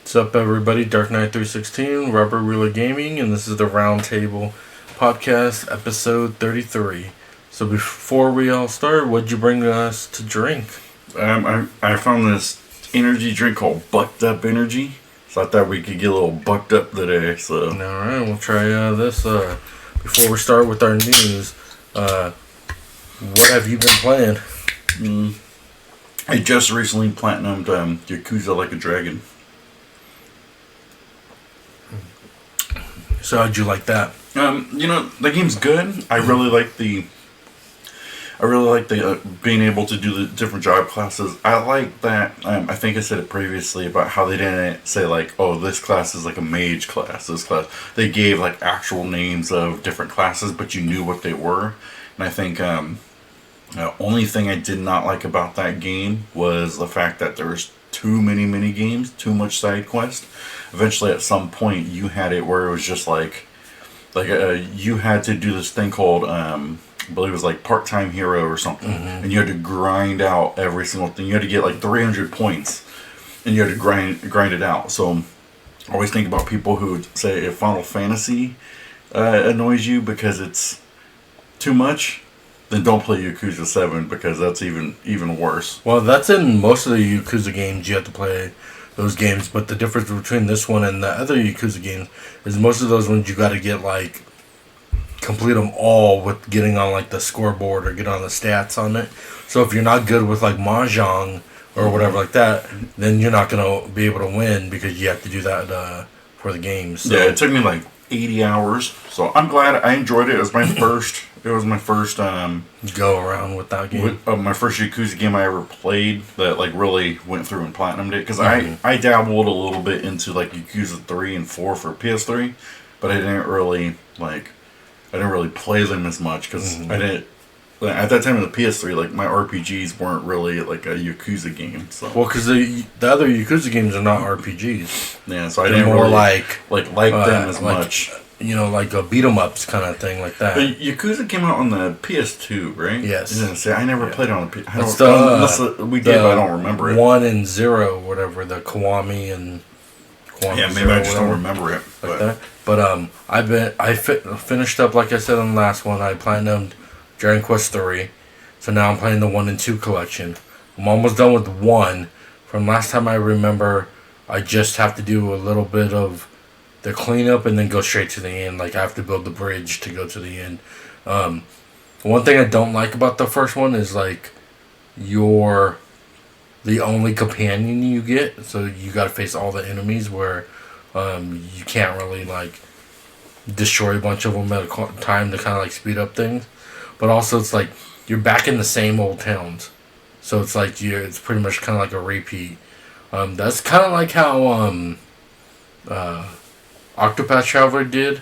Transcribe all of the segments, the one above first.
What's up, everybody? Dark Knight 316, Robert Wheeler Gaming, and this is the Roundtable Podcast, episode 33. So before we all start, what'd you bring us to drink? I found this energy drink called Bucked Up Energy, so I thought we could get a little bucked up today. So Alright, we'll try this. Before we start with our news, what have you been playing? I just recently platinumed Yakuza Like a Dragon. So how'd you like that? The game's good. I really like the being able to do the different job classes. I like that. I think I said it previously about how they didn't say like, oh, this class is like a mage class. This class, they gave like actual names of different classes, but you knew what they were. And I think the only thing I did not like about that game was the fact that there was too many mini games, too much side quest. Eventually, at some point, you had it where it was just like you had to do this thing called I believe it was like part-time hero or something, and you had to grind out every single thing. You had to get like 300 points, and you had to grind it out. So I always think about people who say if Final Fantasy annoys you because it's too much, then don't play Yakuza 7 because that's even worse. Well, that's in most of the Yakuza games. You have to play those games, but the difference between this one and the other Yakuza games is most of those ones you got to get like complete them all with getting on like the scoreboard or get on the stats on it. So if you're not good with like mahjong or whatever like that, then you're not gonna be able to win because you have to do that for the games. So. Yeah, it took me like 80 hours, so I'm glad I enjoyed it. It was my first. It was my first go around with that game. My first Yakuza game I ever played that like really went through and platinumed it because I dabbled a little bit into like Yakuza 3 and 4 for PS3, but I didn't really play them as much because I didn't. At that time in the PS3, like my RPGs weren't really like a Yakuza game. So. Well, because the other Yakuza games are not RPGs. Yeah, so I They're didn't more really like them as much. You know, like a beat 'em ups kind of thing, like that. But Yakuza came out on the PS2, right? Yes. I never played it on the PS. Unless we did, but I don't remember it. 1 and 0, whatever, the Kiwami and Kiwami. Yeah, maybe I just don't remember it. Like that. But I finished up, like I said on the last one. I platinumed Dragon Quest 3, so now I'm playing the 1 and 2 collection. I'm almost done with 1. From last time I remember, I just have to do a little bit of the cleanup and then go straight to the end. Like I have to build the bridge to go to the end. One thing I don't like about the first one is like you're the only companion you get, so you got to face all the enemies where you can't really like destroy a bunch of them at a time to kind of like speed up things. But also it's like you're back in the same old towns, so it's like it's pretty much kind of like a repeat. That's kind of like how Octopath Traveler did,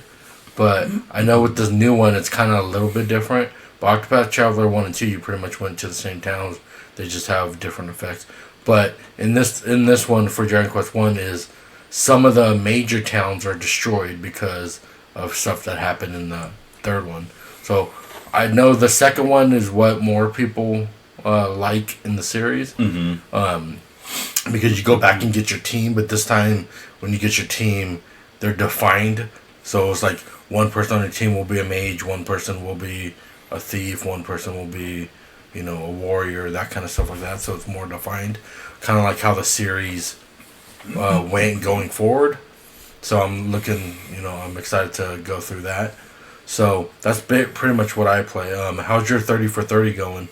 but I know with this new one it's kind of a little bit different. But Octopath Traveler 1 and 2, you pretty much went to the same towns. They just have different effects. But in this one for Dragon Quest 1 is some of the major towns are destroyed because of stuff that happened in the third one. So I know the second one is what more people like in the series. Because you go back and get your team, but this time when you get your team, they're defined. So it's like one person on your team will be a mage, one person will be a thief, one person will be, a warrior, that kind of stuff like that. So it's more defined, kind of like how the series went going forward. So I'm looking, I'm excited to go through that. So that's pretty much what I play. How's your 30 for 30 going?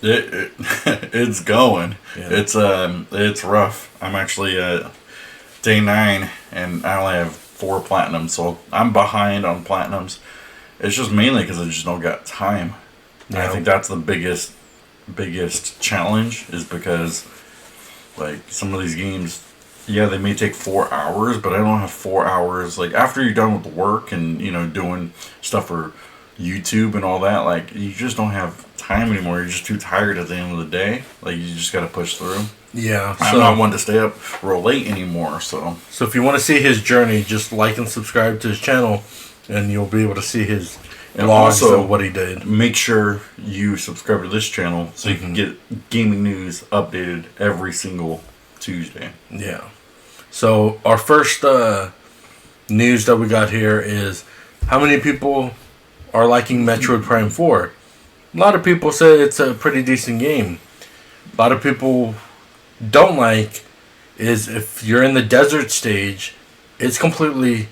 It's going. Yeah. It's rough. I'm actually day 9, and I only have 4 platinums, so I'm behind on platinums. It's just mainly because I just don't got time. Yeah. I think that's the biggest challenge is because, like, some of these games, yeah, they may take 4 hours, but I don't have 4 hours. Like, after you're done with work and, doing stuff for YouTube and all that, like, you just don't have time anymore. You're just too tired at the end of the day. Like, you just got to push through. Yeah. I'm not one to stay up real late anymore, so. So if you want to see his journey, just like and subscribe to his channel, and you'll be able to see his vlogs of what he did. Make sure you subscribe to this channel so you can get gaming news updated every single Tuesday. Yeah. So our first news that we got here is how many people are liking Metroid Prime 4. A lot of people say it's a pretty decent game. A lot of people don't like is if you're in the desert stage, it's completely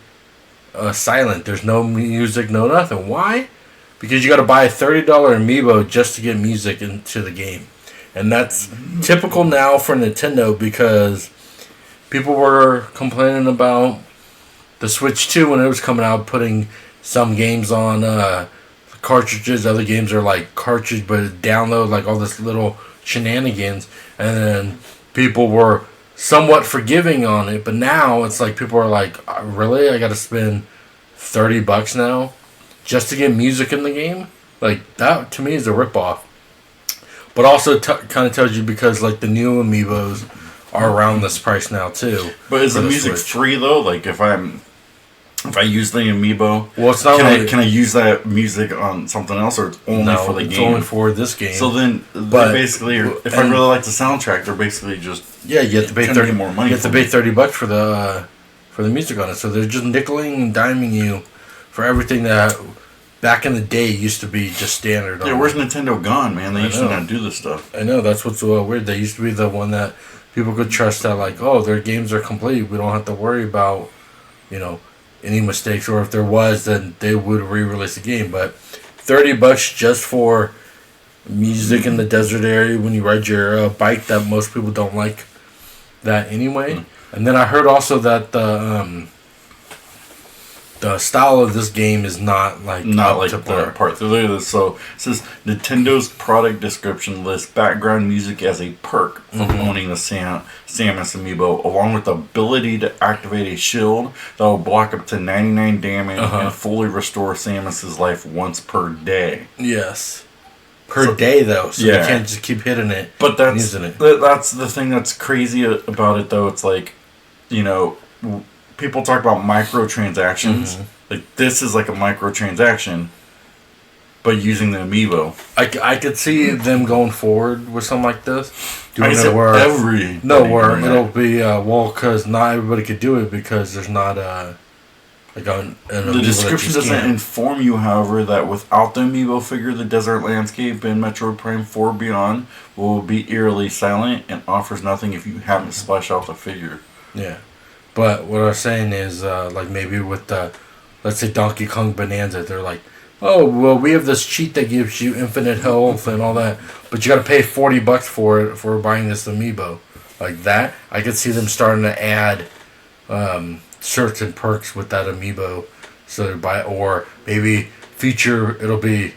silent. There's no music, no nothing. Why? Because you got to buy a $30 amiibo just to get music into the game. And that's typical now for Nintendo because people were complaining about the Switch 2 when it was coming out, putting some games on cartridges. Other games are like cartridge, but download, like all this little shenanigans. And then people were somewhat forgiving on it. But now it's like people are like, really? I got to spend $30 now just to get music in the game? Like, that to me is a ripoff. But also kind of tells you because like the new amiibos are around this price now too. But is the music free though? Like if I use the amiibo, well, it's not. Can I use that music on something else, or it's only for the game? It's only for this game. So then, basically, if I really like the soundtrack, they're basically just you have to pay more money. You have to pay $30 for the music on it. So they're just nickeling and diming you for everything that back in the day used to be just standard. Yeah, where's Nintendo gone, man? They used to not do this stuff. I know, that's what's weird. They used to be the one that people could trust that, like, oh, their games are complete. We don't have to worry about, any mistakes. Or if there was, then they would re-release the game. But $30 just for music in the desert area when you ride your bike, that most people don't like that anyway. Mm-hmm. And then I heard also that the style of this game is not like the part. So it says Nintendo's product description lists background music as a perk from owning the Samus amiibo, along with the ability to activate a shield that will block up to 99 damage and fully restore Samus's life once per day. Yes. Per day though, so you can't just keep hitting it. But that's the thing that's crazy about it though. It's like, people talk about microtransactions. Like, this is like a microtransaction, but using the amiibo. I could see them going forward with something like this. Where it'll be, because not everybody could do it because there's not an the description doesn't inform you, however, that without the amiibo figure, the desert landscape in Metroid Prime 4 Beyond will be eerily silent and offers nothing if you haven't splashed out the figure. Yeah. But what I was saying is, like maybe with let's say Donkey Kong Bonanza, they're like, oh, well, we have this cheat that gives you infinite health and all that, but you got to pay $40 for it for buying this amiibo. Like that, I could see them starting to add certain perks with that amiibo, so or maybe it'll be,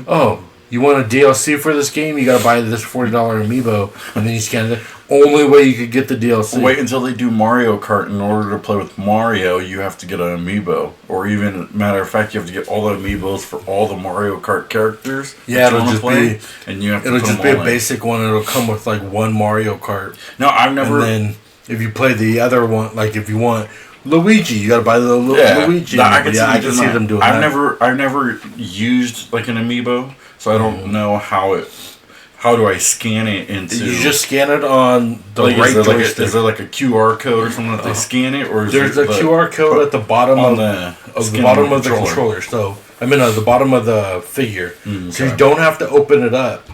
oh, you want a DLC for this game? You gotta buy this $40 amiibo, and then you scan it. Only way you could get the DLC. Wait until they do Mario Kart. In order to play with Mario, you have to get an amiibo, or even matter of fact, you have to get all the amiibos for all the Mario Kart characters. Yeah, it'll just be, and you have to. It'll just be a basic one. It'll come with like one Mario Kart. No, I've never. And then if you play the other one, like if you want Luigi, you gotta buy the Luigi. I can see them doing that. I've never used like an amiibo. So I don't know how do I scan it into... You just scan it on the right joystick. Is there like a QR code or something that they scan it? Or there's a QR code at the bottom of the controller. So, the bottom of the figure. So you don't have to open it up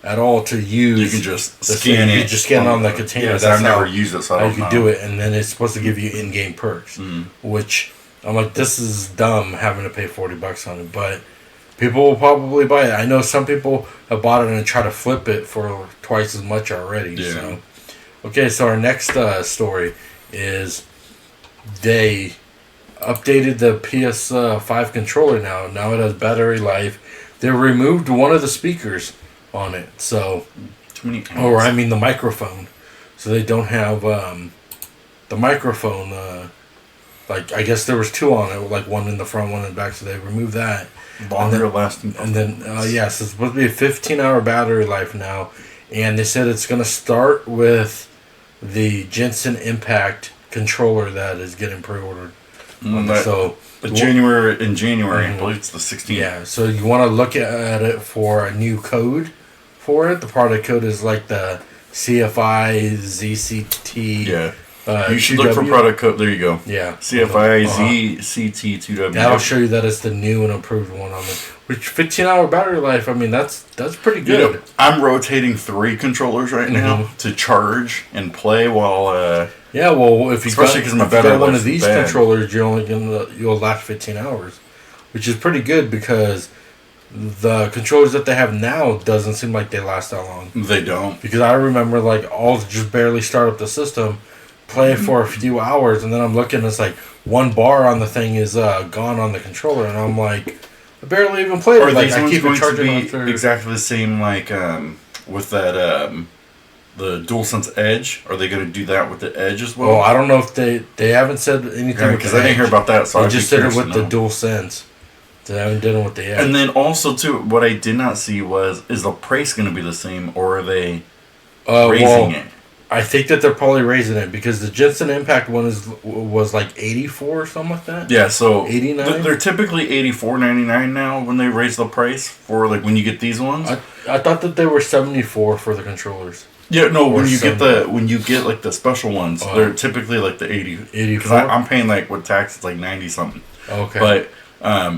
at all to use... You can just scan it. You just scan it on the container. Yes, I've never used it, so I don't know. You can do it, and then it's supposed to give you in-game perks. Which, I'm like, this is dumb having to pay $40 on it, but... People will probably buy it. I know some people have bought it and try to flip it for twice as much already. Yeah. So, okay, so our next story is they updated the PS5 controller now. Now it has battery life. They removed one of the speakers on it. So, the microphone. So they don't have the microphone. I guess there was two on it, like one in the front, one in the back. So they removed that. Longer lasting. And then, so it's supposed to be a 15-hour battery life now. And they said it's going to start with the Jensen Impact controller that is getting pre-ordered. January, I believe it's the 16th. Yeah, so you want to look at it for a new code for it. The product code is like the CFI ZCT You should look for product code. There you go. Yeah. CFIZCT2W. That'll show you that it's the new and improved one on it. Which 15-hour battery life, I mean, that's pretty good. You know, I'm rotating 3 controllers right now to charge and play while. Yeah, well, if you got one of these bad. Controllers, you'll last 15 hours, which is pretty good because the controllers that they have now doesn't seem like they last that long. They don't. Because I remember, like, I'll just barely start up the system, play for a few hours, and then I'm looking, it's like one bar on the thing is gone on the controller, and I'm like, I barely even played it. Like, I keep it charging exactly the same, like, with that, the DualSense Edge. Are they going to do that with the Edge as well? Well, I don't know if they haven't said anything because I didn't hear about that, so they just did it with the DualSense. They haven't done it with the Edge. And then also, too, what I did not see is the price going to be the same, or are they raising it? I think that they're probably raising it because the Jensen Impact one was like 84 or something like that. Yeah, so 89. They're typically $84.99 now when they raise the price for like when you get these ones. I thought that they were 74 for the controllers. Yeah, no, when you get like the special ones, they're typically like the 80. 84. I'm paying like with tax, it's like 90 something. Okay, but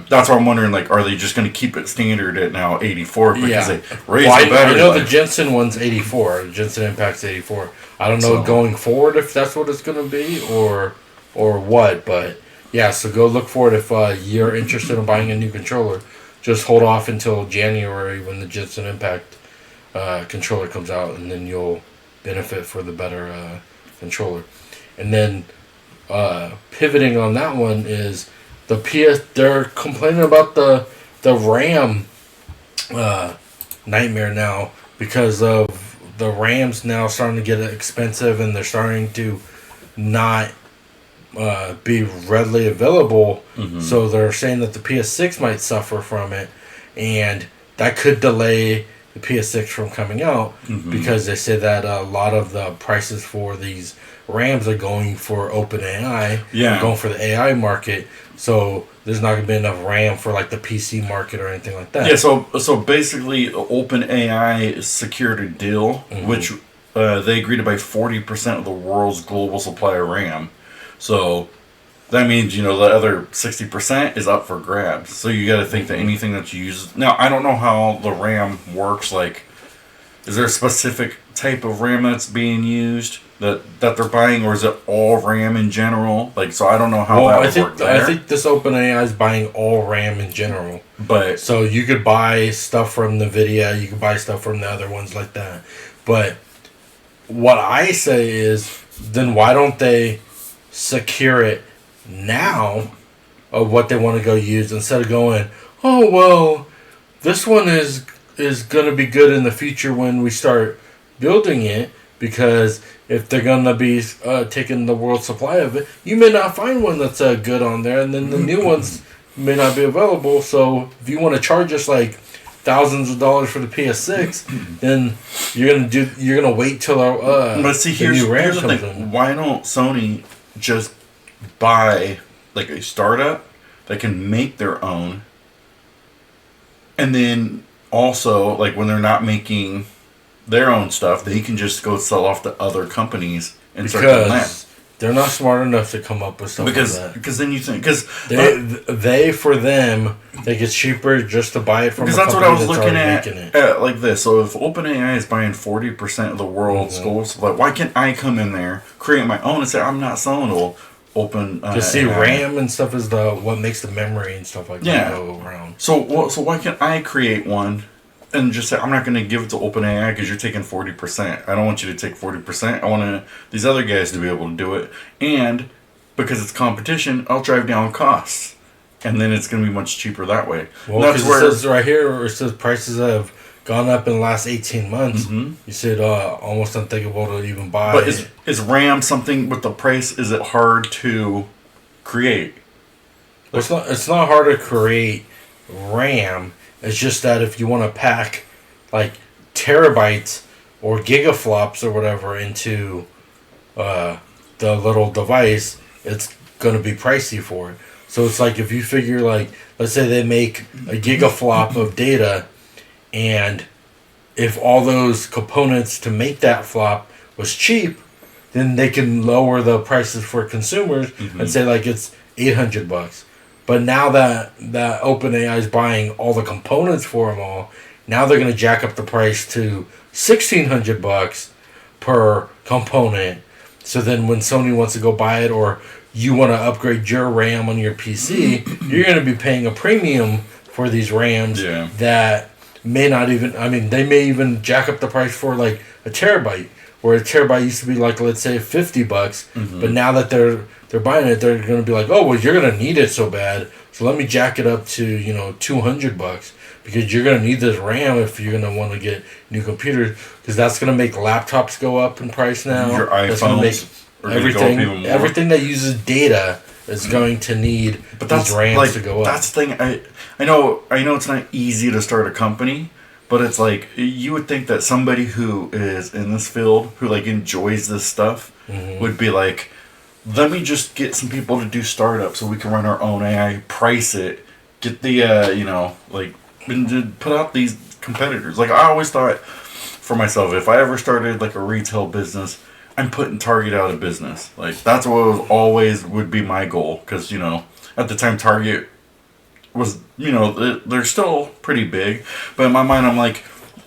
that's why I'm wondering, like, are they just going to keep it standard at now 84 because they raised the battery? I know the Jensen one's 84. The Jensen Impact's 84. I don't know going forward if that's what it's going to be or what, but yeah. So go look for it if you're interested in buying a new controller. Just hold off until January when the Jensen Impact controller comes out, and then you'll benefit for the better controller. And then pivoting on that one is the PS. They're complaining about the RAM nightmare now because of the RAM's now starting to get expensive, and they're starting to not be readily available. Mm-hmm. So they're saying that the PS6 might suffer from it, and that could delay the PS6 from coming out because they say that a lot of the prices for these RAMs are going for OpenAI, going for the AI market. So there's not going to be enough RAM for like the PC market or anything like that. Yeah, so basically OpenAI secured a deal which they agreed to buy 40% of the world's global supply of RAM. So that means, the other 60% is up for grabs. So you got to think that anything that you use... Now, I don't know how the RAM works. Like, is there a specific type of RAM that's being used that they're buying, or is it all RAM in general? Like, so I don't know how that would work there. I think this OpenAI is buying all RAM in general. But so you could buy stuff from NVIDIA, you could buy stuff from the other ones like that. But what I say is, then why don't they secure it now of what they want to go use instead of going, oh, well, this one is going to be good in the future when we start building it, because if they're going to be taking the world supply of it, you may not find one that's good on there, and then the new ones may not be available. So if you want to charge us like thousands of dollars for the PS6, then you're gonna wait till but see, here's the thing. In. Why don't Sony just buy like a startup that can make their own, and then also, like, when they're not making their own stuff, they can just go sell off to other companies and start doing that. They're not smart enough to come up with stuff like that. Because then you think... For them, think it's cheaper just to buy it from a company that's what I was looking at like this. So if OpenAI is buying 40% of the world's gold supply, why can't I come in there, create my own, and say, I'm not selling to Open... Because see, RAM and stuff is what makes the memory and stuff like that go around. So why can't I create one and just say, I'm not going to give it to OpenAI because you're taking 40%. I don't want you to take 40%. I want these other guys to be able to do it. And because it's competition, I'll drive down costs. And then it's going to be much cheaper that way. Well, because it says right here, it says prices have gone up in the last 18 months. Mm-hmm. You said almost unthinkable to even buy. But is RAM something with the price? Is it hard to create? Well, it's not hard to create RAM. It's just that if you want to pack like terabytes or gigaflops or whatever into the little device, it's going to be pricey for it. So it's like if you figure, like, let's say they make a gigaflop of data, and if all those components to make that flop was cheap, then they can lower the prices for consumers and say like it's $800. But now that OpenAI is buying all the components for them all, now they're going to jack up the price to $1,600 per component. So then when Sony wants to go buy it, or you want to upgrade your RAM on your PC, you're going to be paying a premium for these RAMs that may not even, I mean, they may even jack up the price for like a terabyte, where a terabyte used to be like, let's say $50, but now that they're buying it, they're going to be like, oh, well, you're going to need it so bad, so let me jack it up to, $200, because you're going to need this RAM if you're going to want to get new computers, because that's going to make laptops go up in price now. Your iPhones are going to go up even more. Everything that uses data is going to need these RAMs to go up. That's the thing. I know it's not easy to start a company, but it's like, you would think that somebody who is in this field, who like enjoys this stuff, would be like, let me just get some people to do startups so we can run our own AI, price it, get the, and put out these competitors. Like, I always thought for myself, if I ever started like a retail business, I'm putting Target out of business. Like, that's what always would be my goal. Because, at the time Target was, they're still pretty big. But in my mind, I'm like,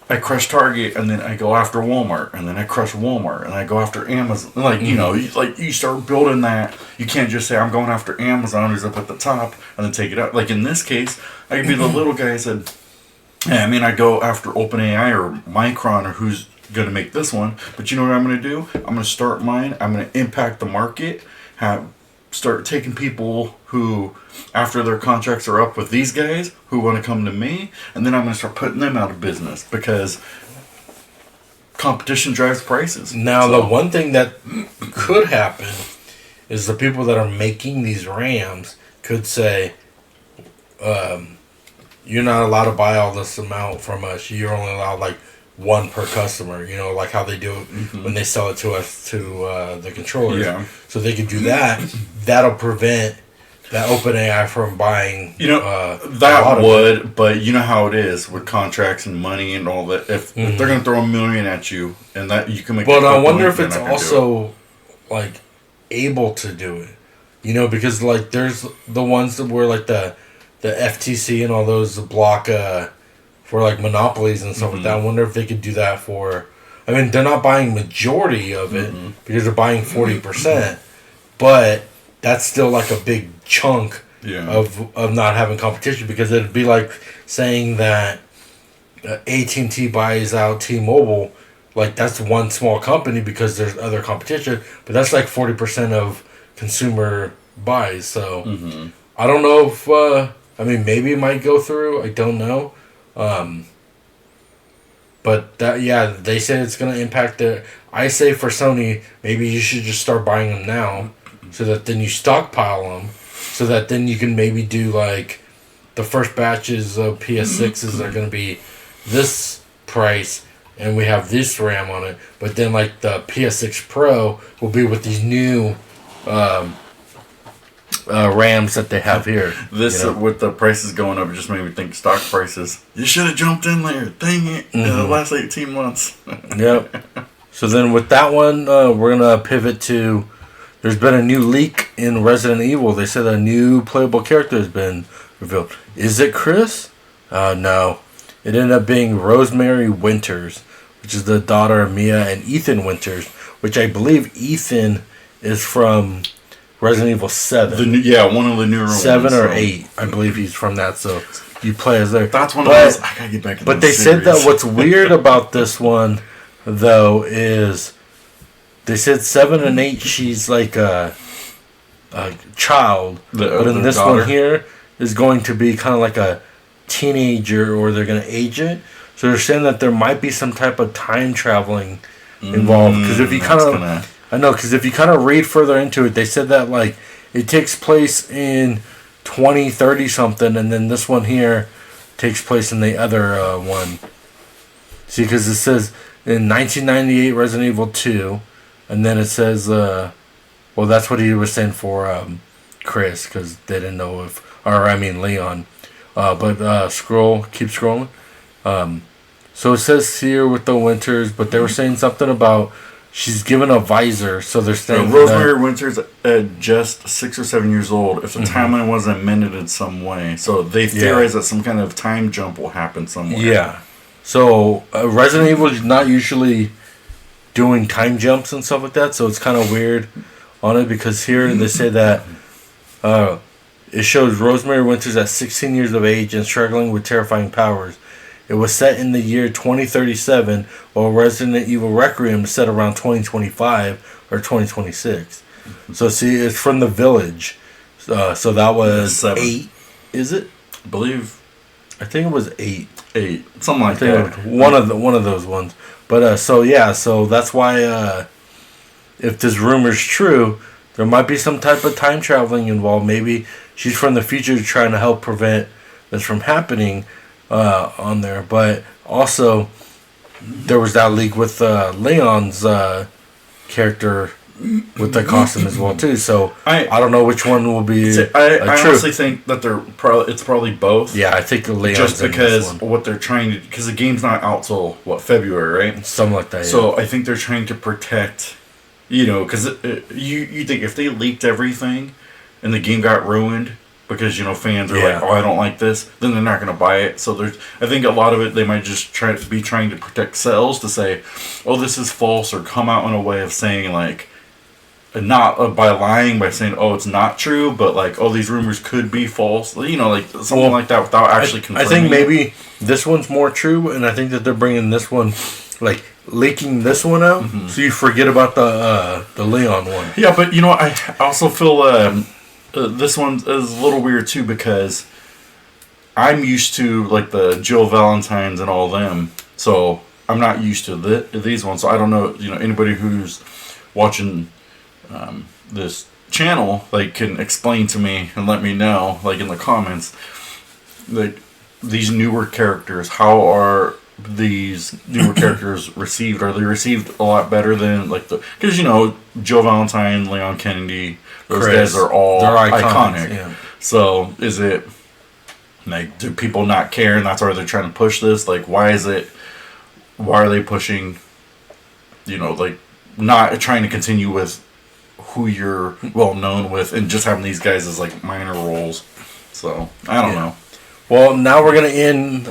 I crush Target, and then I go after Walmart, and then I crush Walmart, and I go after Amazon. Like, you start building that. You can't just say, I'm going after Amazon, who's up at the top, and then take it out. Like, in this case, I could be the little guy who said, I go after OpenAI or Micron, or who's going to make this one. But you know what I'm going to do? I'm going to start mine. I'm going to impact the market, start taking people who, after their contracts are up with these guys, who want to come to me, and then I'm going to start putting them out of business, because competition drives prices. Now, the one thing that could happen is the people that are making these RAMs could say, you're not allowed to buy all this amount from us. You're only allowed like one per customer, like how they do it when they sell it to us to the controllers. Yeah. So they could do that. That'll prevent that OpenAI from buying. That would, but you know how it is with contracts and money and all that. If they're going to throw $1 million at you, and that you can make. But I wonder if it's also like able to do it. Because like there's the ones that were like the FTC and all those block. For like monopolies and stuff like that. I wonder if they could do that for. I mean, they're not buying majority of it because they're buying 40%, but that's still like a big chunk of not having competition, because it'd be like saying that AT&T buys out T-Mobile. Like, that's one small company because there's other competition, but that's like 40% of consumer buys. So I don't know if maybe it might go through. I don't know. But that, they say it's going to impact I say for Sony, maybe you should just start buying them now, so that then you stockpile them, so that then you can maybe do like the first batches of PS6s are going to be this price, and we have this RAM on it, but then like the PS6 Pro will be with these new RAMs that they have here. With the prices going up, it just made me think stock prices. You should have jumped in there. Dang it. In the last 18 months. Yep. So then with that one, we're going to pivot to, there's been a new leak in Resident Evil. They said a new playable character has been revealed. Is it Chris? No. It ended up being Rosemary Winters, which is the daughter of Mia and Ethan Winters, which I believe Ethan is from Resident Evil 7. One of the newer ones. 7 or 8, I believe he's from that, so you play as there. That's one of those, I gotta get back in. But they said that what's weird about this one, though, is they said 7 and 8, she's like a child, but in this one here is going to be kind of like a teenager, or they're going to age it. So they're saying that there might be some type of time traveling involved, because if you kind of read further into it, they said that like it takes place in 2030 something, and then this one here takes place in the other one. See, because it says in 1998 Resident Evil 2, and then it says that's what he was saying for Chris, because they didn't know Leon. Keep scrolling. So it says here with the Winters, but they were saying something about she's given a visor, so they're saying Rosemary Winter's just 6 or 7 years old. If the timeline wasn't amended in some way, so they theorize that some kind of time jump will happen somewhere. Yeah. So Resident Evil is not usually doing time jumps and stuff like that, so it's kind of weird on it because here they say that it shows Rosemary Winters at 16 years of age and struggling with terrifying powers. It was set in the year 2037, while Resident Evil Requiem is set around 2025 or 2026. So see, it's from the Village. So that was 7. 8. Is it? I think it was 8. 8, something like that. One of those ones. But so that's why if this rumor's true, there might be some type of time traveling involved. Maybe she's from the future trying to help prevent this from happening on there. But also, there was that leak with Leon's character with the costume as well too. So I don't know which one will be. I honestly think that it's probably both. Yeah, I think Leon's just because what they're trying to, because the game's not out till February, right? Something like that. So I think they're trying to protect, because you think if they leaked everything and the game got ruined because fans are like, oh, I don't like this, then they're not going to buy it. So I think a lot of it they might just trying to protect sales to say, oh, this is false, or come out in a way of saying like. Not by lying, by saying, oh, it's not true, but like, oh, these rumors could be false, like something like that without actually confirming. I think maybe this one's more true, and I think that they're bringing this one, like leaking this one out, so you forget about the Leon one. Yeah, but I also feel this one is a little weird too, because I'm used to like the Jill Valentines and all them, so I'm not used to these ones. So I don't know, anybody who's watching this channel like can explain to me and let me know like in the comments, like these newer characters, how are these newer characters received? Are they received a lot better than like because Joe Valentine, Leon Kennedy, those guys are all iconic. Yeah. So is it like, do people not care and that's why they're trying to push this? Like why are they pushing like not trying to continue with who you're well known with and just having these guys as like minor roles? So I don't know. Well, now we're gonna end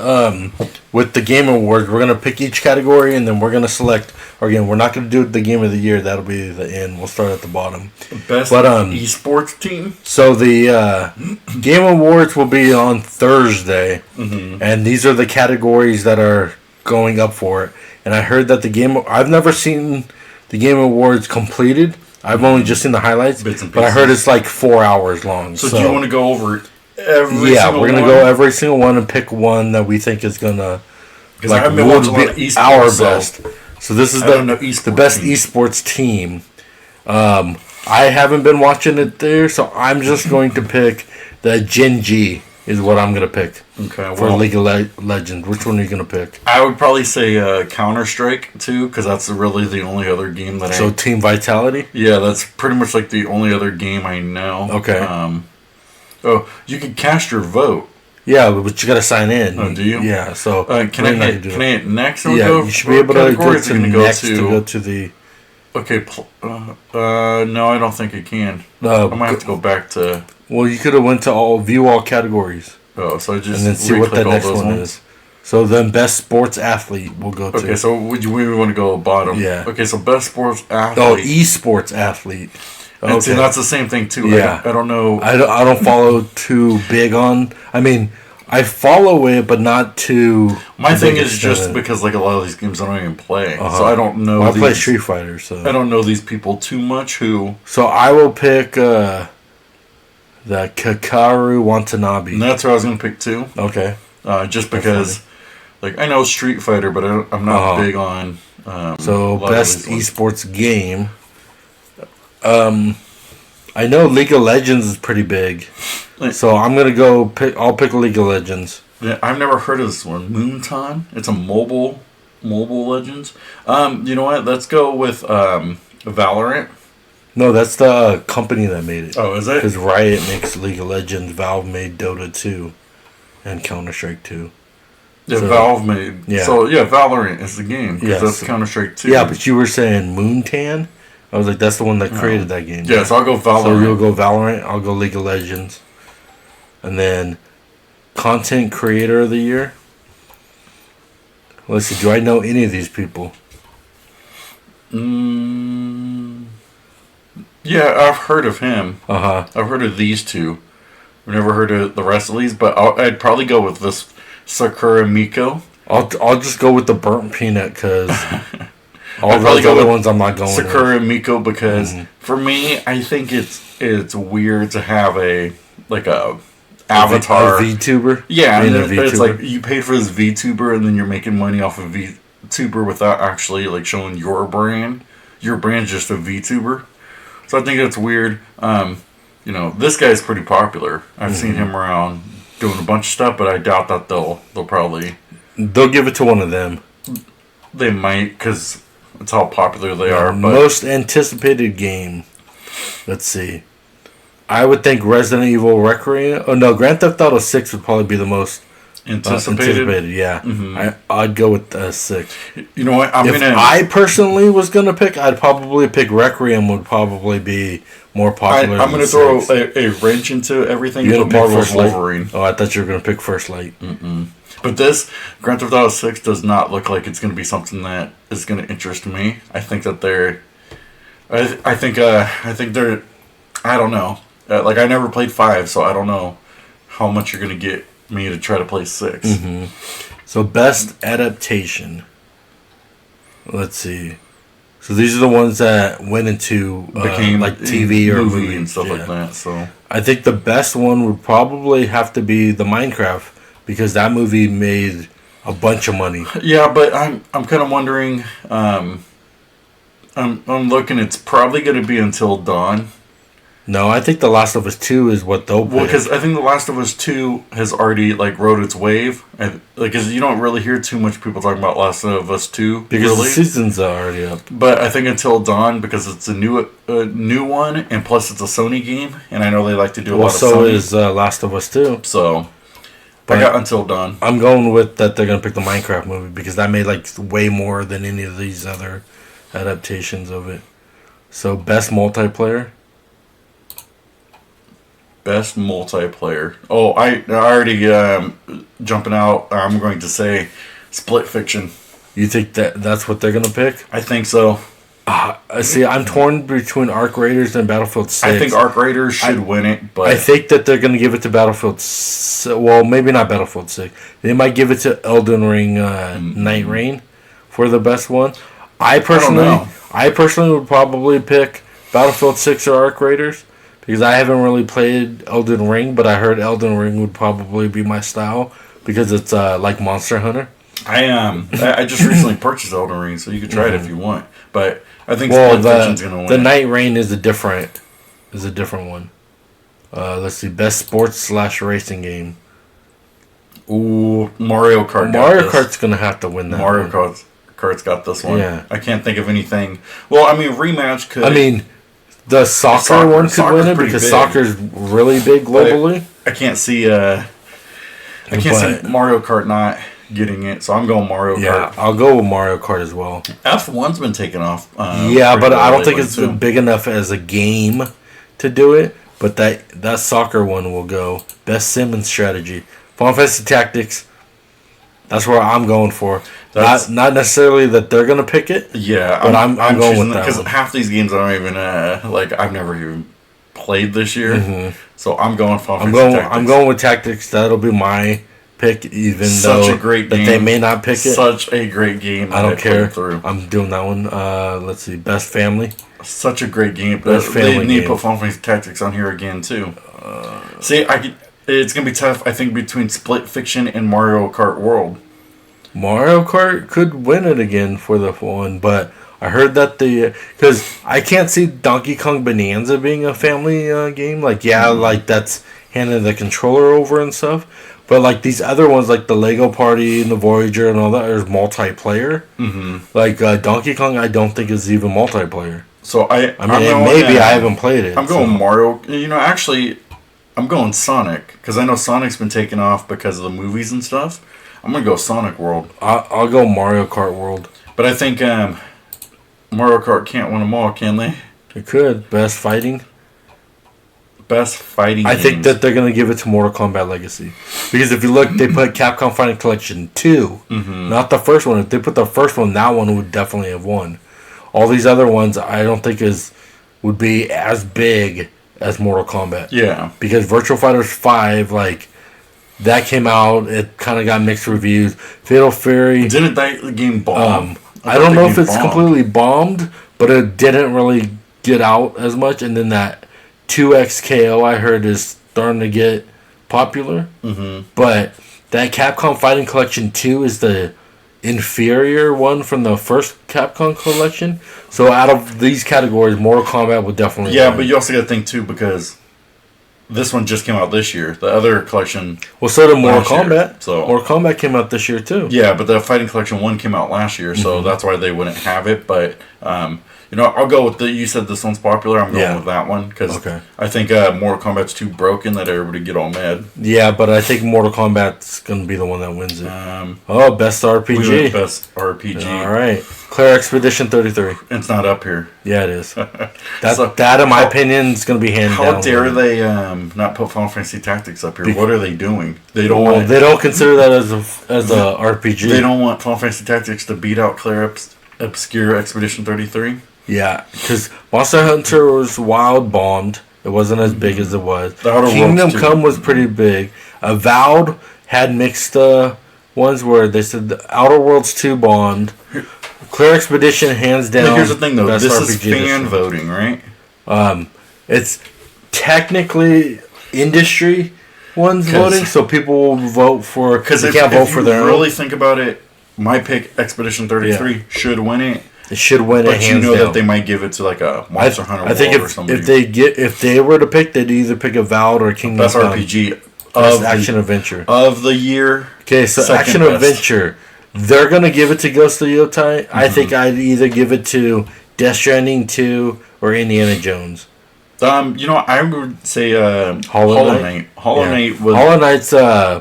with the Game Awards. We're gonna pick each category and then we're gonna select. Or again, we're not gonna do the Game of the Year. That'll be the end. We'll start at the bottom. Best esports team. So the Game Awards will be on Thursday, and these are the categories that are going up for it. And I heard that I've never seen the Game Awards completed. I've only just seen the highlights, but I heard it's like 4 hours long. So do you want to go over every single one? Yeah, we're going to go every single one and pick one that we think is going to like would be our best. So this is the best esports team. I haven't been watching it there, so I'm just going to pick the Gen G is what I'm going to pick. Okay, for League of Legends. Which one are you going to pick? I would probably say Counter-Strike, too, because that's really the only other game that So Team Vitality? Yeah, that's pretty much like the only other game I know. Okay. You can cast your vote. Yeah, but you got to sign in. Oh, do you? Yeah, so... can I hit next? And you should be able to go to next to go to the... Okay, no, I don't think it can. I might have to go back to... Well, you could have went to view all categories. Oh, so just and then see what the next one is. So then best sports athlete we'll go to. Okay, so we want to go bottom. Yeah. Okay, so best sports athlete. Oh, esports athlete. Okay. And see, that's the same thing too. Yeah. I don't know. I don't follow too big on. I mean, I follow it, but not too. My thing is just because like a lot of these games I don't even play, so I don't know. Well, I play Street Fighter, so I don't know these people too much. So I will pick. The Kakaru Watanabe. And that's what I was going to pick too. Okay. Just because, like, I know Street Fighter, but I'm not big on. So best esports game. I know League of Legends is pretty big, so I'm gonna go pick. I'll pick League of Legends. Yeah, I've never heard of this one. Moonton. It's a mobile Legends. You know what? Let's go with Valorant. No, that's the company that made it. Oh, is it? Because Riot makes League of Legends, Valve made Dota 2, and Counter-Strike 2. Yeah, So, Valve made. Yeah. So yeah, Valorant is the game because Yes. that's Counter-Strike 2. Yeah, but you were saying Moontan. I was like, that's the one that created that game. Yeah, so I'll go Valorant. So you'll go Valorant. I'll go League of Legends, and then Content Creator of the Year. Let's see. Do I know any of these people? Yeah, I've heard of him. I've heard of these two. I've never heard of the rest of these, but I'd probably go with this Sakura Miko. I'll just go with the burnt peanut because all I'd probably those go other with ones I'm not going with. Sakura Miko because for me, I think it's weird to have a avatar a VTuber. Yeah, and it's like you paid for this VTuber and then you're making money off of VTuber without actually like showing your brand. Your brand's just a VTuber. So I think that's weird. This guy's pretty popular. I've seen him around doing a bunch of stuff, but I doubt that they'll give it to one of them. They might because it's how popular they are. But most anticipated game. Let's see. I would think Resident Evil Requiem. Oh no, Grand Theft Auto 6 would probably be the most anticipated. Yeah, I'd go with 6. You know what? If I personally was gonna pick, I'd probably pick Requiem. Would probably be more popular. I'm gonna throw a wrench into everything. You're gonna pick Marvel's Wolverine. Oh, I thought you were gonna pick First Light. But this Grand Theft Auto 6 does not look like it's gonna be something that is gonna interest me. I think that they're. I think they're. I don't know. Like I never played 5, so I don't know how much you're gonna get me to try to play 6. So best adaptation. Let's see. So these are the ones that went into became like TV or movie and stuff like that. So I think the best one would probably have to be the Minecraft because that movie made a bunch of money. Yeah, but I'm kind of wondering. I'm looking. It's probably going to be Until Dawn. No, I think The Last of Us 2 is what they'll pick. Well, because I think The Last of Us 2 has already rode its wave. Cause you don't really hear too much people talking about Last of Us 2 because the seasons are already up. But I think Until Dawn because it's a new one and plus it's a Sony game and I know they like to do a lot of Sony. So is Last of Us 2. So I got Until Dawn. I'm going with that they're gonna pick the Minecraft movie because that made way more than any of these other adaptations of it. So best multiplayer. Best multiplayer. Oh, I already jumping out. I'm going to say Split Fiction. You think that's what they're gonna pick? I think so. See, I'm torn between Arc Raiders and Battlefield 6. I think Arc Raiders should win it, but I think that they're gonna give it to Battlefield. Well, maybe not Battlefield 6. They might give it to Elden Ring Night Rain for the best one. I personally would probably pick Battlefield 6 or Arc Raiders. Because I haven't really played Elden Ring, but I heard Elden Ring would probably be my style because it's like Monster Hunter. I just recently purchased Elden Ring, so you could try it if you want. But I think Split Fiction's gonna win. The Night Rain is a different one. Let's see, best sports / racing game. Ooh, Mario Kart. Mario Kart's gonna have to win that. Mario Kart's got this one. Yeah, I can't think of anything. Well, I mean, Rematch could. I mean. The soccer one could win it because soccer's really big globally. I can't see Mario Kart not getting it, so I'm going Mario Kart. Yeah, I'll go with Mario Kart as well. F1's been taken off. Yeah, but I don't think it's big enough as a game to do it. But that soccer one will go. Best sim and strategy. Final Fantasy Tactics. That's where I'm going for. Not necessarily that they're gonna pick it. Yeah, but I'm going with that because half these games I don't even I've never even played this year. So I'm going Final Fantasy Tactics. I'm going with Tactics. That'll be my pick, even though a great game. They may not pick it. Such a great game. I don't care. I'm doing that one. Let's see, Best Family. Such a great game. They need to put Final Fantasy Tactics on here again too. It's gonna be tough. I think between Split Fiction and Mario Kart World. Mario Kart could win it again for the one, but I heard that because I can't see Donkey Kong Bonanza being a family game. Like that's handing the controller over and stuff. But like these other ones, like the Lego Party and the Voyager and all that, there's multiplayer. Like Donkey Kong, I don't think is even multiplayer. So I haven't played it. I'm going Mario. Actually, I'm going Sonic because I know Sonic's been taken off because of the movies and stuff. I'm gonna go Sonic World. I'll go Mario Kart World. But I think Mario Kart can't win them all, can they? It could. Best fighting. Best fighting. I think that they're gonna give it to Mortal Kombat Legacy, because if you look, they put Capcom Fighting Collection 2, not the first one. If they put the first one, that one would definitely have won. All these other ones, I don't think would be as big as Mortal Kombat. Yeah, because Virtual Fighters 5, like, that came out, it kind of got mixed reviews. Fatal Fury didn't that game bomb? I don't know if it's completely bombed, but it didn't really get out as much. And then that 2XKO I heard is starting to get popular. But that Capcom Fighting Collection 2 is the inferior one from the first Capcom collection. So out of these categories, Mortal Kombat would definitely win. But you also got to think too, because this one just came out this year. The other collection, well, so did Mortal Kombat. So Mortal Kombat came out this year too. Yeah, but the Fighting Collection 1 came out last year, so that's why they wouldn't have it. But I'll go with you said this one's popular. I'm going with that one because I think Mortal Kombat's too broken that everybody get all mad. Yeah, but I think Mortal Kombat's going to be the one that wins it. Best RPG. Best RPG. All right. Claire Expedition 33. It's not up here. Yeah, it is. That, in my opinion, is going to be handed down. How dare they not put Final Fantasy Tactics up here? What are they doing? They don't. They don't consider that as a RPG. They don't want Final Fantasy Tactics to beat out Claire Obscure Expedition 33. Yeah, because Monster Hunter was wild bombed. It wasn't as big as it was. Kingdom Come was pretty big. Avowed had mixed ones where they said the Outer Worlds 2 bombed. Claire Expedition, hands down. Now, here's the thing, though. This RPG is fan voting, right? It's technically industry ones voting, so people will vote for. Because if you really think about it, my pick, Expedition 33, should win it. It should win it, but you know that they might give it to like a Monster Hunter World or something. If they were to pick, they'd either pick Avowed or Kingdom Best Come. RPG Best action adventure of the year. Okay, so action adventure, they're gonna give it to Ghost of Yotai. I think I'd either give it to Death Stranding 2 or Indiana Jones. I would say Hollow Knight. Hollow Knight's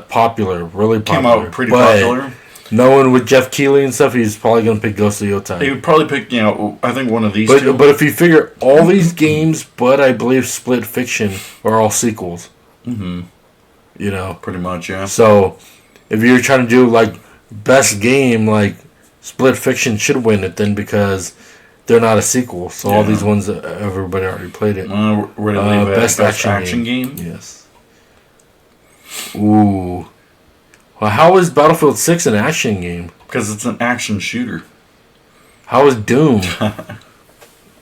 popular, really popular. Came out pretty popular. Knowing with Jeff Keighley and stuff, he's probably going to pick Ghost of Yotai. He would probably pick, I think one of these two. But if you figure all these games, but I believe Split Fiction, are all sequels. Pretty much, yeah. So, if you're trying to do, like, best game, like, Split Fiction should win it then because they're not a sequel. So all these ones, everybody already played it. Where do they leave best action game? Yes. Ooh. Well, how is Battlefield 6 an action game? Because it's an action shooter. How is Doom?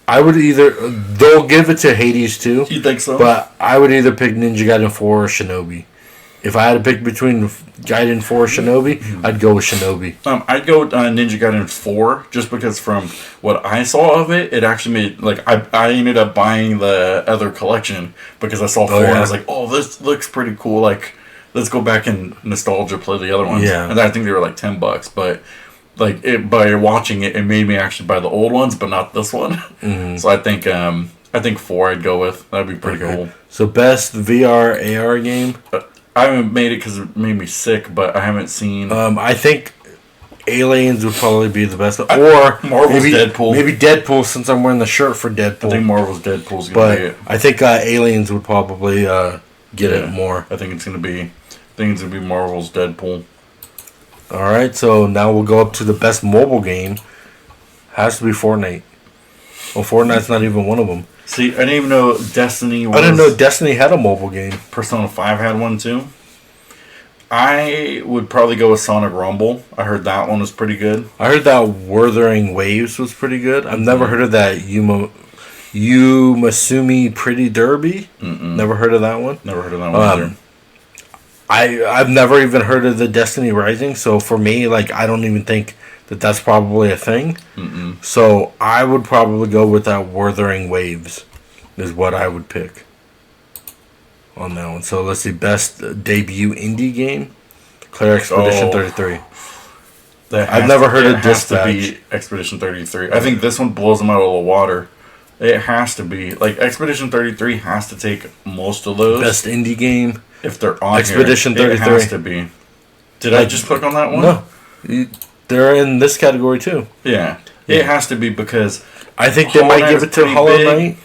I would they'll give it to Hades too. You think so? But I would either pick Ninja Gaiden 4 or Shinobi. If I had to pick between Gaiden 4 or Shinobi, I'd go with Shinobi. I'd go with Ninja Gaiden 4 just because from what I saw of it, it actually made, like, I ended up buying the other collection because I saw 4 and I was like, oh, this looks pretty cool. Like, let's go back and nostalgia play the other ones. Yeah. And I think they were like $10, but like by watching it, it made me actually buy the old ones, but not this one. So I think 4 I'd go with. That'd be pretty cool. So best VR AR game? I haven't made it because it made me sick, but I haven't seen. I think Aliens would probably be the best, or Marvel's Deadpool. Maybe Deadpool, since I'm wearing the shirt for Deadpool. I think Marvel's Deadpool's gonna be it. I think Aliens would probably get it more. I think it's gonna be Marvel's Deadpool. All right, so now we'll go up to the best mobile game. Has to be Fortnite. Well, Fortnite's not even one of them. See, I didn't even know Destiny was... I didn't know Destiny had a mobile game. Persona 5 had one too. I would probably go with Sonic Rumble. I heard that one was pretty good. I heard that Wuthering Waves was pretty good. I've never heard of that Yumasumi Pretty Derby. Never heard of that one. Never heard of that one either. I've never even heard of the Destiny Rising, so for me, like, I don't even think that that's probably a thing. So I would probably go with that Wuthering Waves is what I would pick on that one. So let's see, best debut indie game, Claire Expedition 33. I've never heard of Dispatch. It has to be Expedition 33. I think this one blows them out of the water. It has to be. Like, Expedition 33 has to take most of those. Best indie game. If they're on Expedition here, 33. it has to be. Did I just click on that one? No. They're in this category too. Yeah. It has to be because I think they might give it to Hollow Knight.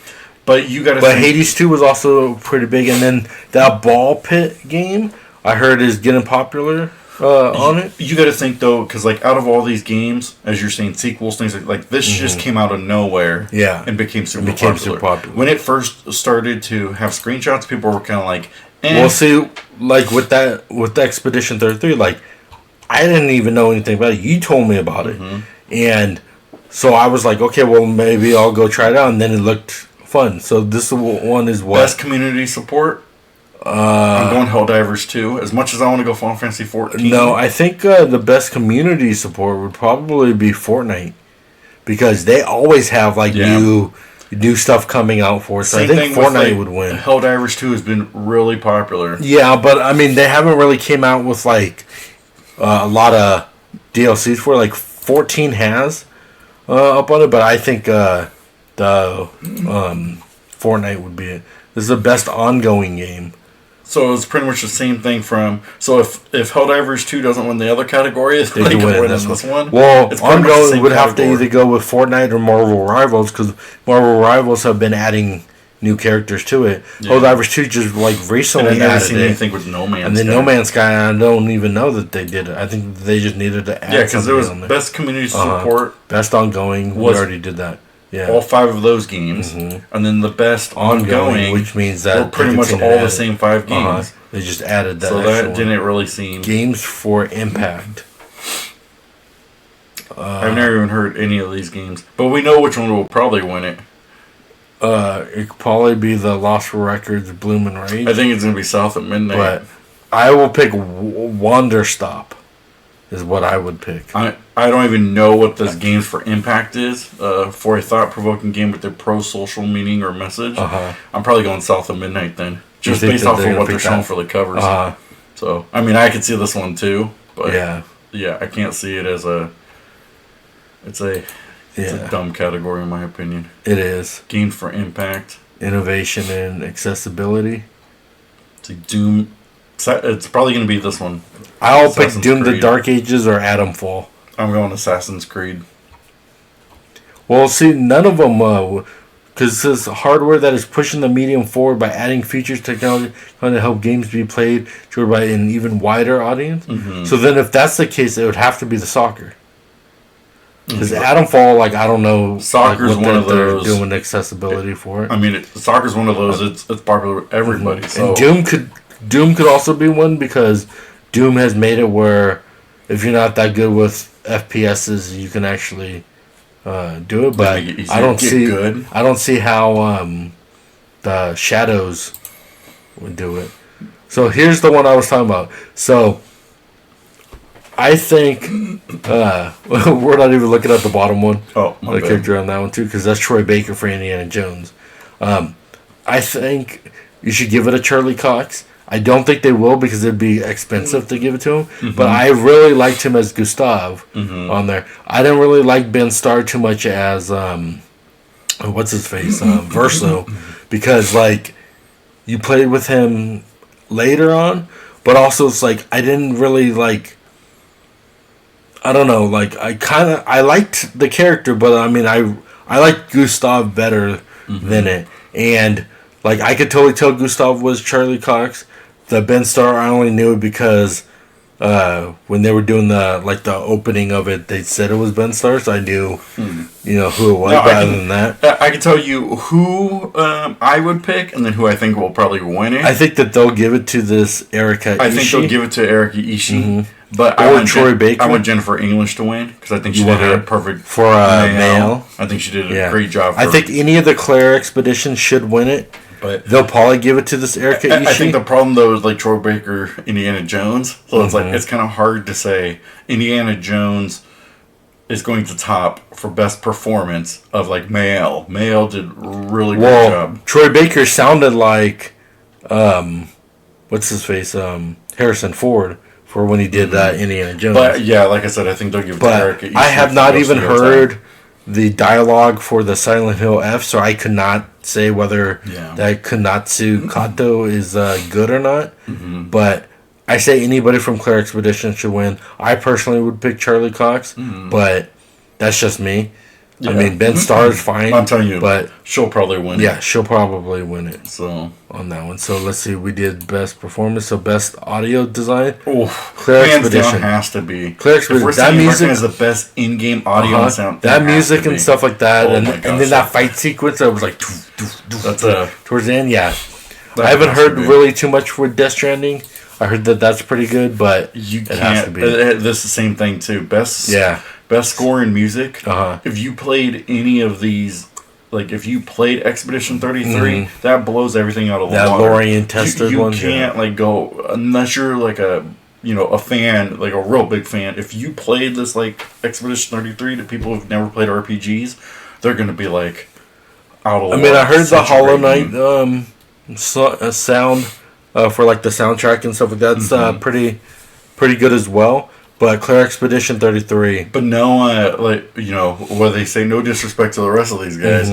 But you got to. But Hades 2 was also pretty big, and then that Ball Pit game I heard is getting popular on it. You got to think though, because like out of all these games, as you're saying, sequels, things like this, just came out of nowhere, and became super popular. When it first started to have screenshots, people were kind of like, eh. Well, see, like with the Expedition 33, like I didn't even know anything about it. You told me about it, and so I was like, okay, well maybe I'll go try it out, and then it looked fun. So this one is what best community support. I'm going Helldivers 2. As much as I want to go Final Fantasy 14. No, I think the best community support would probably be Fortnite, because they always have like new stuff coming out for it. So I think Fortnite would win. Helldivers 2 has been really popular. Yeah, but I mean they haven't really came out with like a lot of DLCs for it. Like 14 has up on it, but I think the Fortnite would be it. This is the best ongoing game. So it's pretty much the same thing from. So if Helldivers 2 doesn't win the other category, they can win this one. Well, ongoing would have to either go with Fortnite or Marvel Rivals, because Marvel Rivals have been adding new characters to it. Yeah. Helldivers 2 just like recently and I've never added seen anything with No Man's Sky. And then No Man's Sky, I don't even know that they did it. I think they just needed to add. Yeah, because there was best community support, best ongoing. We already did that. Yeah. All 5 of those games, and then the best ongoing, which means that were pretty much all the same 5 games. They just added that. So that didn't really seem games for impact. I've never even heard any of these games, but we know which one will probably win it. It could probably be the Lost Records Bloom and Rage. I think it's gonna be South at Midnight. But I will pick Wanderstop. Is what I would pick. I don't even know what this Games for Impact is. For a thought-provoking game with a pro-social meaning or message. I'm probably going South of Midnight then, just based off of what they're showing for the covers. So I mean, I could see this one too, but yeah, I can't see it as a. It's a dumb category in my opinion. It is. Games for Impact, innovation, and accessibility. It's like Doom. It's probably going to be this one. I'll pick Doom: The Dark Ages or Atomfall. I'm going Assassin's Creed. Well, see, none of them, because this is hardware that is pushing the medium forward by adding features, technology, trying to help games be played by an even wider audience. So then, if that's the case, it would have to be the soccer. Because Atomfall, like, I don't know, soccer's one of those doing accessibility for it. I mean, soccer's one of those. It's popular with everybody. So. And Doom could also be one, because Doom has made it where if you're not that good with FPSs, you can actually do it. But I don't see how the Shadows would do it. So here's the one I was talking about. So I think we're not even looking at the bottom one. Oh, my bad. Character on that one too, because that's Troy Baker for Indiana Jones. I think you should give it a Charlie Cox. I don't think they will, because it'd be expensive to give it to him. But I really liked him as Gustav on there. I didn't really like Ben Starr too much as what's his face, Verso, because like you played with him later on, but also it's like I didn't really like. I don't know, like I liked the character, but I mean I liked Gustav better than it, and like I could totally tell Gustav was Charlie Cox. The Ben Starr, I only knew it because when they were doing the opening of it, they said it was Ben Starr, so I knew who it was. Other than that, I can tell you who I would pick, and then who I think will probably win it. I think that they'll give it to this Erika Ishii. I think they'll give it to Erika Ishii. But Troy Baker. I want Jennifer English to win, because I think she did a perfect for male. I think she did a great job. I think any of the Claire expeditions should win it. But they'll probably give it to this Erika Ishii. I think the problem though is like Troy Baker, Indiana Jones. So it's like it's kind of hard to say Indiana Jones is going to top for best performance of like male. Male did really good job. Troy Baker sounded like what's his face? Harrison Ford for when he did Indiana Jones. But yeah, like I said, I think they'll give it to Erika Ishii. I have not even heard the dialogue for the Silent Hill F, so I could not say whether that Kunatsu Kato is good or not. But I say anybody from Claire Expedition should win. I personally would pick Charlie Cox, but that's just me. Yeah. I mean, Ben Starr is fine. I'm telling you, but she'll probably win. Yeah, she'll probably win it. So on that one. So let's see. We did best performance. So best audio design. Oh, Claire hands Expedition down has to be. Claire Expedition. If we're that saying music is the best in-game audio and sound. That music and stuff like that, Oh and my gosh, then that fight sequence that was like That's a. towards the end. Yeah, That I haven't has to heard be. really too much with Death Stranding. I heard that that's pretty good, but You it has to can't. be. This is the same thing too. Best score in music. If you played any of these, like if you played Expedition 33, that blows everything out of the That water. Lorien tested you one, can't like go unless you're like a a fan, like a real big fan. If you played this like Expedition 33 to people who've never played RPGs, they're gonna be like out of. I mean, I heard the Such a Hollow great Knight game. sound for like the soundtrack and stuff like that. That's pretty good as well. But Claire Expedition 33. But no, what they say, no disrespect to the rest of these guys.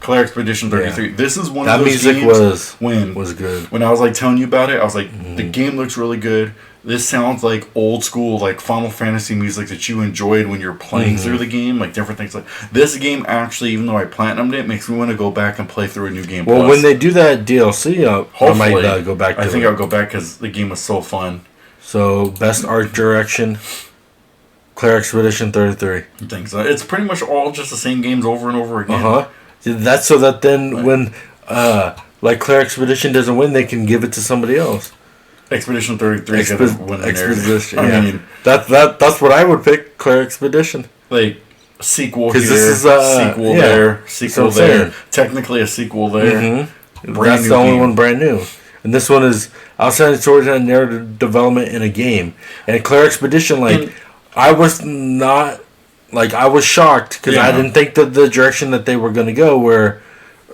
Claire Expedition 33. Yeah. This is one that of those music games was good. When I was like telling you about it, I was like, the game looks really good. This sounds like old school, like Final Fantasy music that you enjoyed when you're playing through the game, like different things. Like this game, actually, even though I platinumed it, makes me want to go back and play through a new game. Well, when they do that DLC, I might go back. I think I'll go back because the game was so fun. So best art direction, Claire Expedition 33. I think so. It's pretty much all just the same games over and over again. That's so that then when like Claire Expedition doesn't win, they can give it to somebody else. Expedition 33 Expedition. I mean, that's what I would pick. Claire Expedition. Like sequel here, this is sequel there, sequel there. Technically a sequel there. That's the only one brand new. And this one is outside stories and narrative development in a game. And Claire Expedition, I was shocked because I didn't think that the direction that they were going to go. Where,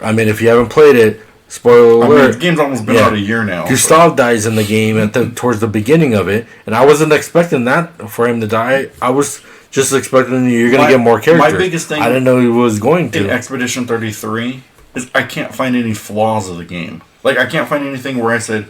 I mean, if you haven't played it, spoiler alert. I mean, the game's almost been out a year now. Gustav dies in the game towards the beginning of it, and I wasn't expecting that for him to die. I was just expecting you're going to get more characters. My biggest thing, I didn't know he was going to. In Expedition 33 is I can't find any flaws of the game. Like, I can't find anything where I said,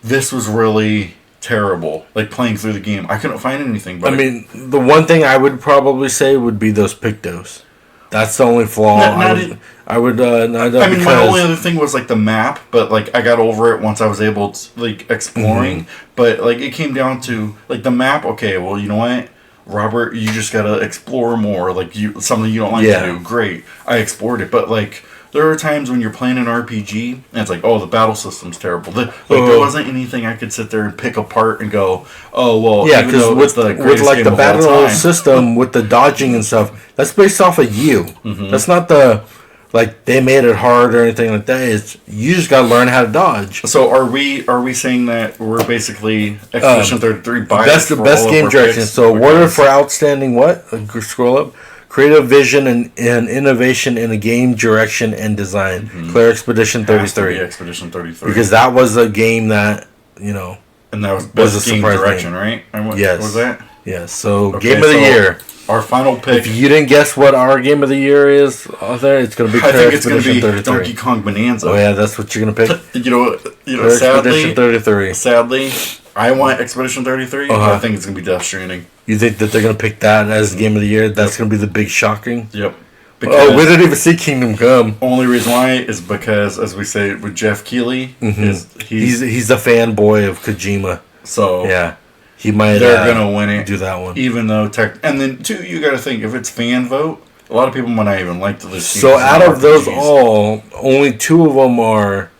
this was really terrible. Like, playing through the game. I couldn't find anything. But I mean, the one thing I would probably say would be those Pictos. That's the only flaw. I mean, my only other thing was, like, the map. But, like, I got over it once I was able to, like, exploring. But, like, it came down to, like, the map. Okay, well, you know what? Robert, you just gotta explore more. Like, something you don't like to do. Great. I explored it. But, like, there are times when you're playing an RPG and it's like, oh, the battle system's terrible. There wasn't anything I could sit there and pick apart and go, oh, well, yeah, because with the battle system with the dodging and stuff, that's based off of you. That's not they made it hard or anything like that. It's you just got to learn how to dodge. So are we saying that we're basically Expedition 33 biased best game direction? So awarded for outstanding what? Scroll up. Creative vision and innovation in a game direction and design. Claire Expedition 33. Expedition 33. Because that was a game that, And that was best game direction, right? Yes. Was that? Yes. So, game of the year. Our final pick. If you didn't guess what our game of the year is out there, it's going to be Claire Expedition 33. Donkey Kong Bonanza. Oh, yeah, that's what you're going to pick? Claire Expedition 33. Sadly, I want Expedition 33, but I think it's going to be Death Stranding. You think that they're going to pick that as game of the year? That's going to be the big shocking? Yep. Because we didn't even see Kingdom Come. Only reason why is because, as we say with Jeff Keighley, he's the fanboy of Kojima. So yeah, he might. They're gonna win it. Do that one, even though and then too, you got to think if it's fan vote, a lot of people might not even like this. So out of those only 2 of them are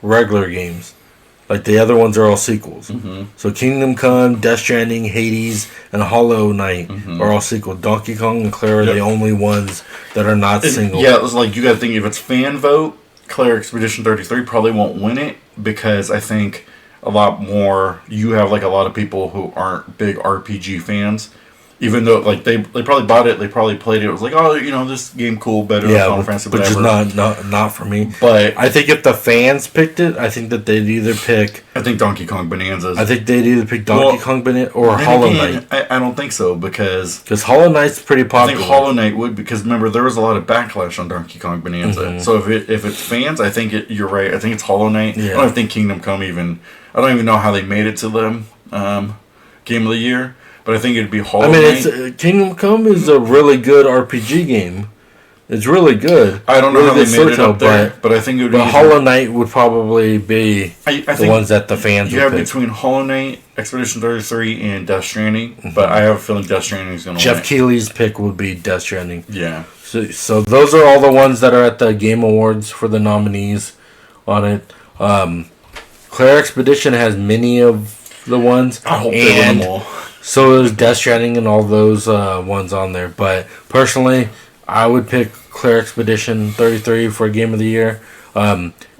regular games. Like the other ones are all sequels. So Kingdom Come, Death Stranding, Hades, and Hollow Knight are all sequels. Donkey Kong and Claire are the only ones that are not single. Yeah, it's like you got to think if it's fan vote, Claire Expedition 33 probably won't win it because I think you have like a lot of people who aren't big RPG fans. Even though like they probably bought it, they probably played it. It was like, oh, you know, this game cool, better than Final Fantasy, which whatever. is not for me. But I think if the fans picked it, I think that they'd either pick. I think Donkey Kong Bonanza. I think they'd either pick Donkey Kong Bonanza or Hollow Knight. I don't think so because Hollow Knight's pretty popular. I think Hollow Knight would, because remember there was a lot of backlash on Donkey Kong Bonanza. Mm-hmm. So if it's fans, I think you're right. I think it's Hollow Knight. Yeah. I don't think Kingdom Come even. I don't even know how they made it to them Game of the Year. But I think it'd be Hollow Knight. It's Kingdom Come is a really good RPG game. It's really good. I don't know how they made it up there, but I think it would be. But Hollow Knight would probably be the ones that the fans would pick. You have between Hollow Knight, Expedition 33, and Death Stranding, but I have a feeling Death Stranding is going to win. Jeff Keighley's pick would be Death Stranding. Yeah. So those are all the ones that are at the Game Awards for the nominees on it. Claire Expedition has many of the ones. I hope they win them all. So there's Death Stranding and all those ones on there. But personally, I would pick Claire Expedition 33 for Game of the Year.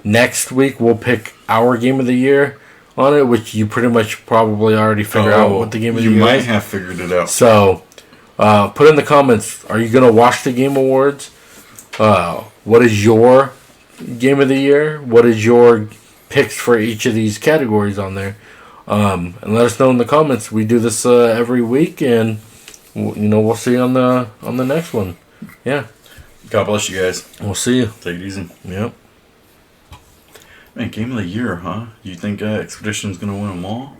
Next week, we'll pick our Game of the Year on it, which you pretty much probably already figure out what the Game of the Year is. You might have figured it out. So, put in the comments, are you going to watch the Game Awards? What is your Game of the Year? What is your picks for each of these categories on there? And let us know in the comments. We do this every week, and we'll see you on the next one. Yeah. God bless you guys. We'll see you. Take it easy. Yep. Man, Game of the Year, huh? You think Expedition's gonna win them all?